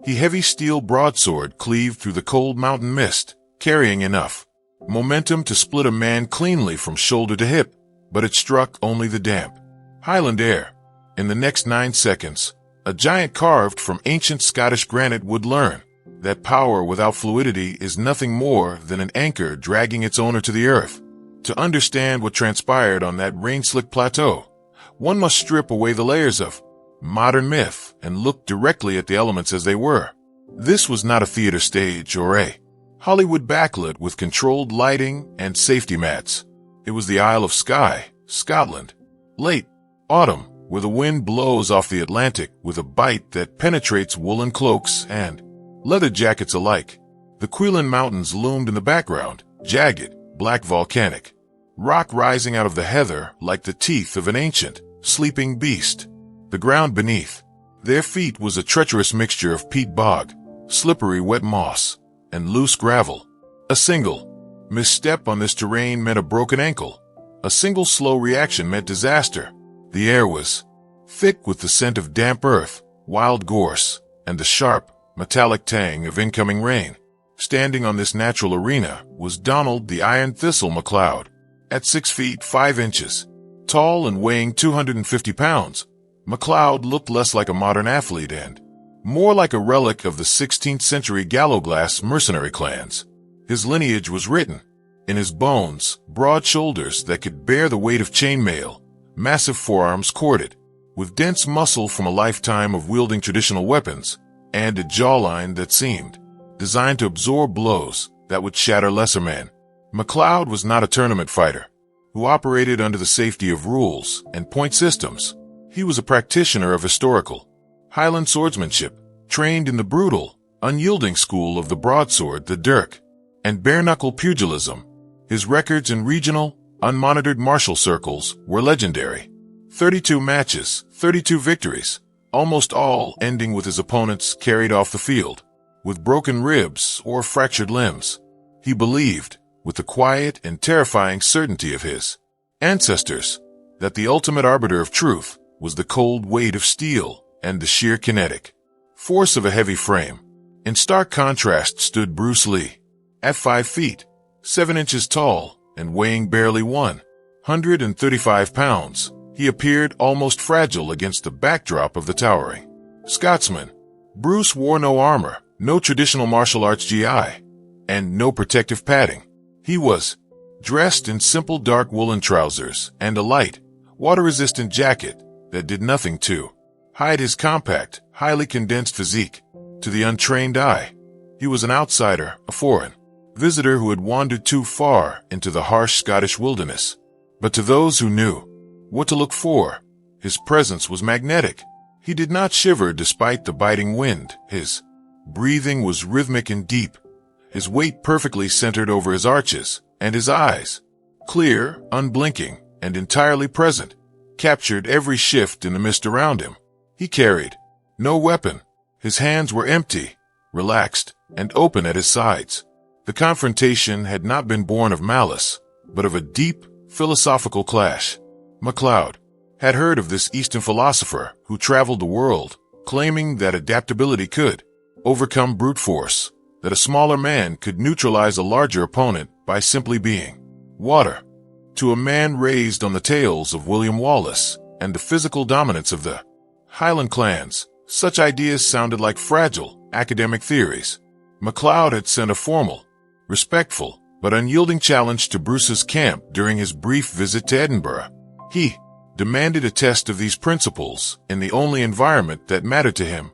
Heavy steel broadsword cleaved through the cold mountain mist, carrying enough momentum to split a man cleanly from shoulder to hip, but it struck only the damp Highland air. In the next 9 seconds, a giant carved from ancient Scottish granite would learn that power without fluidity is nothing more than an anchor dragging its owner to the earth. To understand what transpired on that rain-slicked plateau, one must strip away the layers of modern myth and look directly at the elements as they were. This was not a theater stage or a Hollywood backlit with controlled lighting and safety mats. It was the Isle of Skye, Scotland. Late autumn, where the wind blows off the Atlantic with a bite that penetrates woolen cloaks and leather jackets alike. The Highland mountains loomed in the background, jagged, black volcanic rock rising out of the heather like the teeth of an ancient, sleeping beast. The ground beneath their feet was a treacherous mixture of peat bog, slippery wet moss, and loose gravel. A single misstep on this terrain meant a broken ankle. A single slow reaction meant disaster. The air was thick with the scent of damp earth, wild gorse, and the sharp, metallic tang of incoming rain. Standing on this natural arena was Donald the Iron Thistle MacLeod. At 6 feet 5 inches, tall and weighing 250 pounds, MacLeod looked less like a modern athlete and more like a relic of the 16th century Gallowglass mercenary clans. His lineage was written in his bones, broad shoulders that could bear the weight of chainmail, massive forearms corded with dense muscle from a lifetime of wielding traditional weapons, and a jawline that seemed designed to absorb blows that would shatter lesser men. MacLeod was not a tournament fighter who operated under the safety of rules and point systems. He was a practitioner of historical Highland swordsmanship, trained in the brutal, unyielding school of the broadsword, the dirk, and bare-knuckle pugilism. His records in regional, unmonitored martial circles were legendary. 32 matches, 32 victories, almost all ending with his opponents carried off the field with broken ribs or fractured limbs. He believed, with the quiet and terrifying certainty of his ancestors, that the ultimate arbiter of truth was the cold weight of steel and the sheer kinetic force of a heavy frame. In stark contrast stood Bruce Lee. At 5 feet, 7 inches tall and weighing barely 135 pounds, he appeared almost fragile against the backdrop of the towering Scotsman. Bruce wore no armor, no traditional martial arts GI, and no protective padding. He was dressed in simple dark woolen trousers and a light, water-resistant jacket that did nothing to hide his compact, highly condensed physique. To the untrained eye, he was an outsider, a foreign visitor who had wandered too far into the harsh Scottish wilderness. But to those who knew what to look for, his presence was magnetic. He did not shiver despite the biting wind. His breathing was rhythmic and deep, his weight perfectly centered over his arches, and his eyes, clear, unblinking, and entirely present, captured every shift in the mist around him. He carried no weapon. His hands were empty, relaxed, and open at his sides. The confrontation had not been born of malice, but of a deep, philosophical clash. MacLeod had heard of this Eastern philosopher who traveled the world, claiming that adaptability could overcome brute force, that a smaller man could neutralize a larger opponent by simply being water. To a man raised on the tales of William Wallace and the physical dominance of the Highland clans, such ideas sounded like fragile, academic theories. MacLeod had sent a formal, respectful, but unyielding challenge to Bruce's camp during his brief visit to Edinburgh. He demanded a test of these principles in the only environment that mattered to him,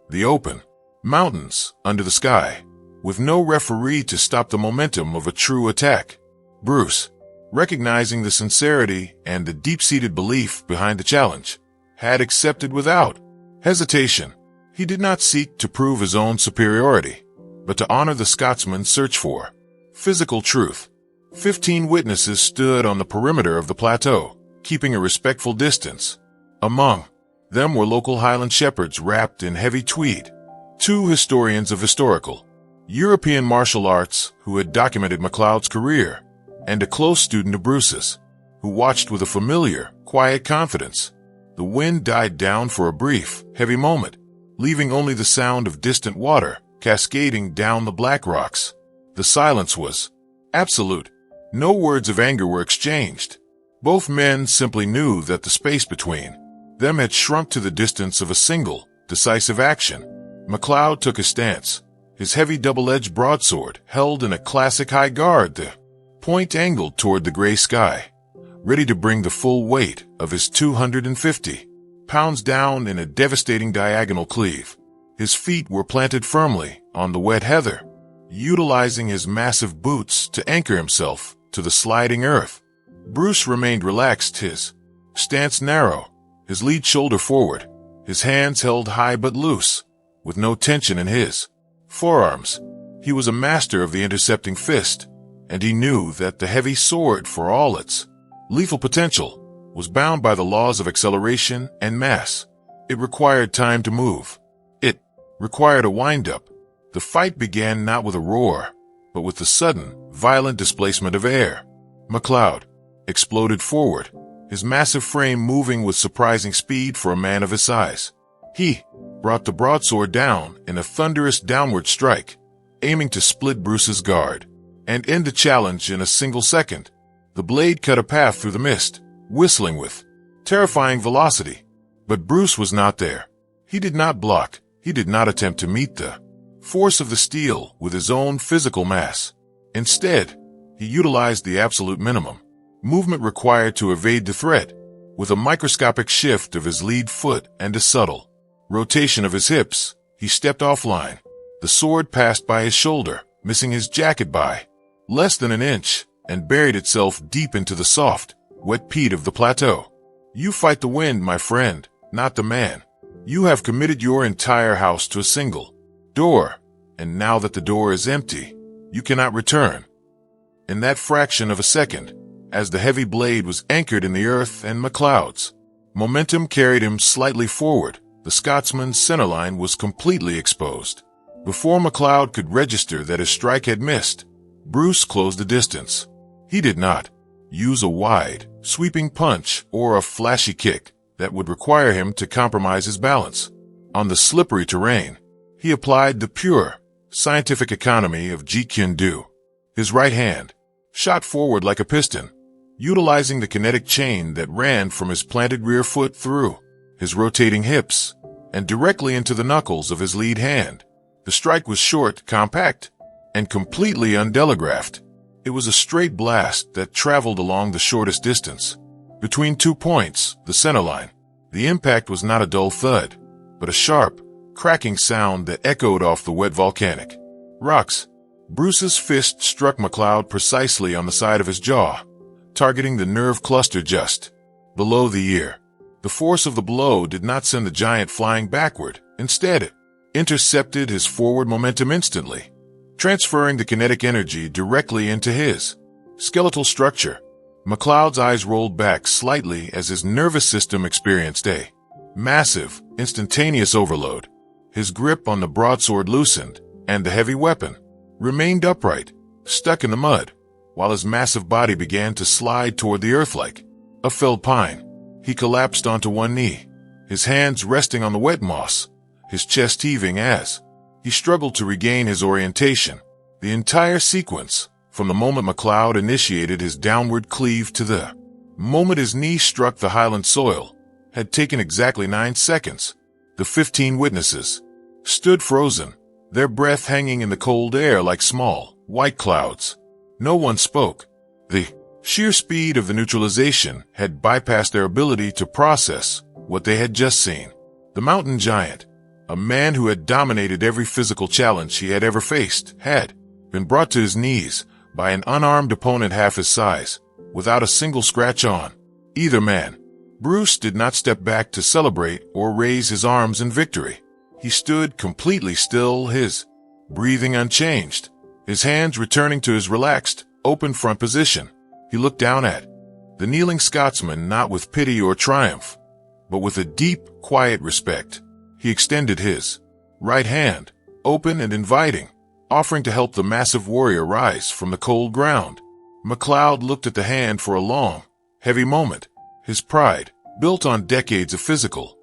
the open mountains under the sky, with no referee to stop the momentum of a true attack. Bruce, recognizing the sincerity and the deep-seated belief behind the challenge, had accepted without hesitation. He did not seek to prove his own superiority, but to honor the Scotsman's search for physical truth. 15 witnesses stood on the perimeter of the plateau, keeping a respectful distance. Among them were local Highland shepherds wrapped in heavy tweed, 2 historians of historical European martial arts who had documented MacLeod's career, and a close student of Bruce's, who watched with a familiar, quiet confidence. The wind died down for a brief, heavy moment. leaving only the sound of distant water cascading down the black rocks. The silence was absolute. No words of anger were exchanged. Both men simply knew that the space between them had shrunk to the distance of a single, decisive action. MacLeod took a stance, his heavy double-edged broadsword held in a classic high guard, the point angled toward the gray sky, ready to bring the full weight of his 250 pounds down in a devastating diagonal cleave. His feet were planted firmly on the wet heather, utilizing his massive boots to anchor himself to the sliding earth. Bruce remained relaxed, his stance narrow, his lead shoulder forward, his hands held high but loose, with no tension in his forearms. He was a master of the intercepting fist, and he knew that the heavy sword, for all its lethal potential, was bound by the laws of acceleration and mass. It required time to move. It required a wind-up. The fight began not with a roar, but with the sudden, violent displacement of air. MacLeod exploded forward, his massive frame moving with surprising speed for a man of his size. He brought the broadsword down in a thunderous downward strike, aiming to split Bruce's guard and end the challenge in a single second. The blade cut a path through the mist, whistling with terrifying velocity. But Bruce was not there. He did not block. He did not attempt to meet the force of the steel with his own physical mass. Instead, he utilized the absolute minimum movement required to evade the threat. With a microscopic shift of his lead foot and a subtle rotation of his hips, he stepped offline. The sword passed by his shoulder, missing his jacket by less than an inch, and buried itself deep into the soft, wet peat of the plateau. You fight the wind, my friend, not the man. You have committed your entire house to a single door, and now that the door is empty, you cannot return. In that fraction of a second, as the heavy blade was anchored in the earth and MacLeod's momentum carried him slightly forward, the Scotsman's centerline was completely exposed. Before MacLeod could register that his strike had missed, Bruce closed the distance. He did not use a wide, sweeping punch or a flashy kick that would require him to compromise his balance. On the slippery terrain, he applied the pure, scientific economy of Jeet Kune Do. His right hand shot forward like a piston, utilizing the kinetic chain that ran from his planted rear foot through his rotating hips and directly into the knuckles of his lead hand. The strike was short, compact, and completely undelegraphed. It was a straight blast that traveled along the shortest distance. Between 2 points, the centerline, the impact was not a dull thud, but a sharp, cracking sound that echoed off the wet volcanic rocks. Bruce's fist struck MacLeod precisely on the side of his jaw, targeting the nerve cluster just below the ear. The force of the blow did not send the giant flying backward. Instead, it intercepted his forward momentum instantly, transferring the kinetic energy directly into his skeletal structure. MacLeod's eyes rolled back slightly as his nervous system experienced a massive, instantaneous overload. His grip on the broadsword loosened, and the heavy weapon remained upright, stuck in the mud, while his massive body began to slide toward the earth like a felled pine. He collapsed onto one knee, his hands resting on the wet moss, his chest heaving as he struggled to regain his orientation. The entire sequence, from the moment MacLeod initiated his downward cleave to the moment his knee struck the Highland soil, had taken exactly 9 seconds. The 15 witnesses stood frozen, their breath hanging in the cold air like small, white clouds. No one spoke. The sheer speed of the neutralization had bypassed their ability to process what they had just seen. The mountain giant, a man who had dominated every physical challenge he had ever faced, had been brought to his knees by an unarmed opponent half his size, without a single scratch on either man. Bruce did not step back to celebrate or raise his arms in victory. He stood completely still, his breathing unchanged, his hands returning to his relaxed, open front position. He looked down at the kneeling Scotsman not with pity or triumph, but with a deep, quiet respect. He extended his right hand, open and inviting, offering to help the massive warrior rise from the cold ground. MacLeod looked at the hand for a long, heavy moment. His pride, built on decades of physical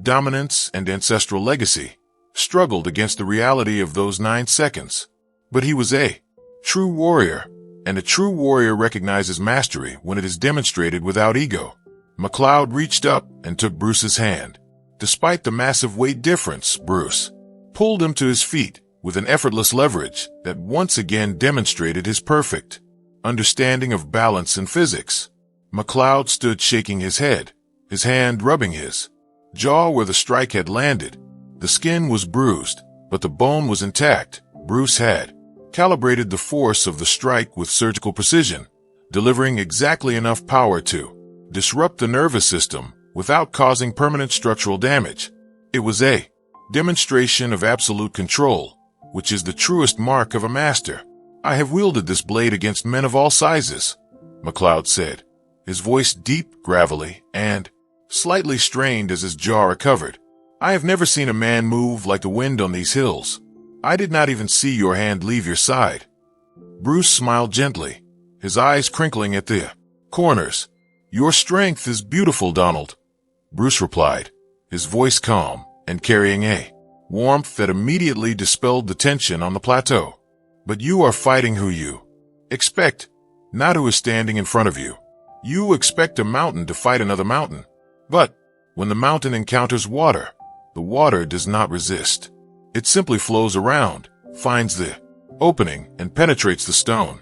dominance, and ancestral legacy, struggled against the reality of those 9 seconds. But he was a true warrior, and a true warrior recognizes mastery when it is demonstrated without ego. McLeod reached up and took Bruce's hand. Despite the massive weight difference, Bruce pulled him to his feet with an effortless leverage that once again demonstrated his perfect understanding of balance and physics. McLeod stood shaking his head, his hand rubbing his jaw where the strike had landed. The skin was bruised, but the bone was intact. Bruce had calibrated the force of the strike with surgical precision, delivering exactly enough power to disrupt the nervous system without causing permanent structural damage. It was a demonstration of absolute control, which is the truest mark of a master. I have wielded this blade against men of all sizes, McLeod said, his voice deep, gravelly, and slightly strained as his jaw recovered. I have never seen a man move like the wind on these hills. I did not even see your hand leave your side. Bruce smiled gently, his eyes crinkling at the corners. Your strength is beautiful, Donald, Bruce replied, his voice calm and carrying a warmth that immediately dispelled the tension on the plateau. But you are fighting who you expect, not who is standing in front of you. You expect a mountain to fight another mountain. But when the mountain encounters water, the water does not resist. It simply flows around, finds the opening, and penetrates the stone.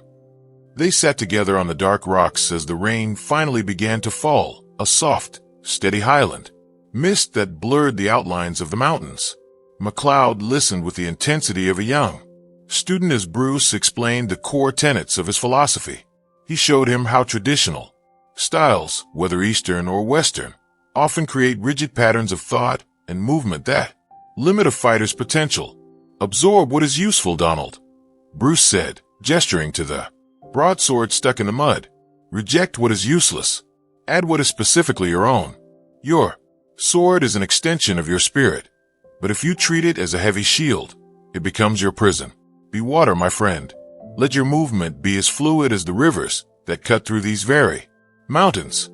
They sat together on the dark rocks as the rain finally began to fall, a soft, steady Highland mist that blurred the outlines of the mountains. McLeod listened with the intensity of a young student as Bruce explained the core tenets of his philosophy. He showed him how traditional styles, whether Eastern or Western, often create rigid patterns of thought and movement that limit a fighter's potential. Absorb what is useful, Donald, Bruce said, gesturing to the broadsword stuck in the mud. Reject what is useless. Add what is specifically your own. Your sword is an extension of your spirit, but if you treat it as a heavy shield, it becomes your prison. Be water, my friend. Let your movement be as fluid as the rivers that cut through these very mountains.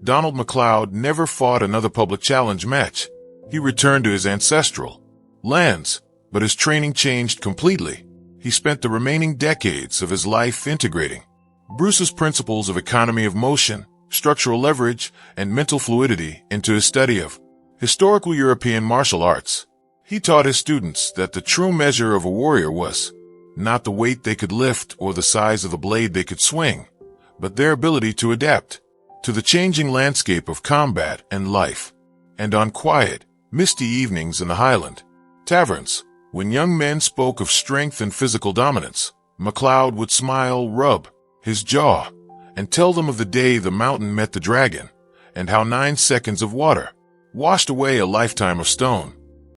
Donald McLeod never fought another public challenge match. He returned to his ancestral lands, but his training changed completely. He spent the remaining decades of his life integrating Bruce's principles of economy of motion, structural leverage, and mental fluidity into his study of historical European martial arts. He taught his students that the true measure of a warrior was not the weight they could lift or the size of the blade they could swing, but their ability to adapt to the changing landscape of combat and life. And on quiet, misty evenings in the Highland taverns, when young men spoke of strength and physical dominance, McLeod would smile, rub his jaw, and tell them of the day the mountain met the dragon, and how 9 seconds of water washed away a lifetime of stone.